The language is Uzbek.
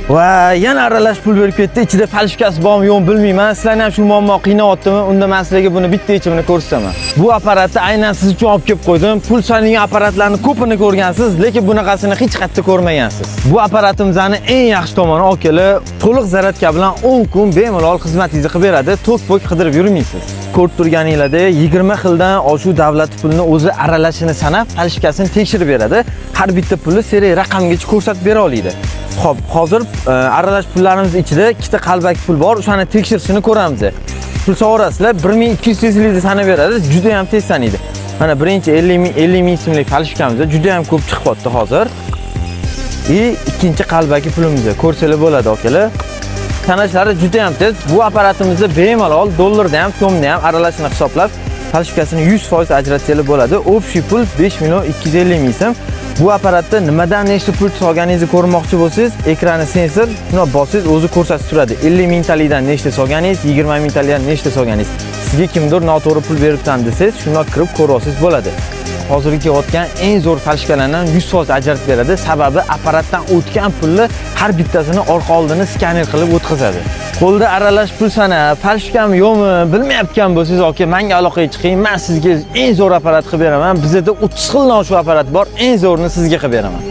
Va yana aralash pul berib ketdi. Ichida falishkasi bormi yo'qmi bilmayman. Sizlarni ham shu muammo qiynayaptimi? Unda men sizlarga buni bitta yechimini ko'rsataman. Bu apparatni aynan siz uchun olib kelib qo'ydim. Pul sanaydigan apparatlarni ko'pini ko'rgansiz, lekin bunaqasini hech qayerda ko'rmagansiz. Bu apparatimizni eng yaxshi tomoni okeli to'liq zaryadka bilan 10 kun bemalol xizmatingizni qilib beradi. Tok-pok qidirib yurmaysiz. Ko'rib turganingizda 20 xildan shu davlat pulini o'zi aralashini sanab, falishkasini tekshirib beradi. Har bitta pulni seriya raqamgacha ko'rsatib bera oladi. Xo'p, hozir aralash pullarimiz ichida ikkita qalbaki pul bor. O'shani tekshirishini ko'ramiz. Pul sug'urasizlar 1200 tezlikda sanab beradi, juda ham tez sanaydi. Mana birinchi 50 ming so'mlik falishkamiz juda ham ko'p chiqyapti hozir. Ikkinchi qalbaki pulimizni ko'rsanglar bo'ladi akalar. Sanashlari juda ham tez. Bu apparatimizni bemalol dollarda ham, so'mda ham aralashini hisoblab, falishkasini 100% ajratsangiz bo'ladi. Общий pul 5 million 250 ming so'm. Bu apparatda nimadan nechta pul solganingizni ko'rmoqchi bo'lsangiz, ekrani sensor, shuni bosangiz o'zi ko'rsatib turadi. 50 mingtalikdan nechta solganingiz, 20 mingtalikdan nechta solganingiz. Sizga kimdir noto'g'ri pul beribsan desangiz, shunga kirib ko'rasiz bo'ladi. Hozirgi kelayotgan eng zo'r falishkalardan 100% ajratib beradi. Sababi apparatdan o'tgan pulni har bittasini orqa oldini skaner qilib o'tkazadi. Qo'lda aralash pul sanab, falishkami yo'qmi bilmayotgan bo'lsangiz, aka, menga aloqaga chiqing. Men sizga eng zo'r apparat qilib beraman. Bizda 30 xildan shu apparat bor. Eng zo'rini sizga qilib beraman.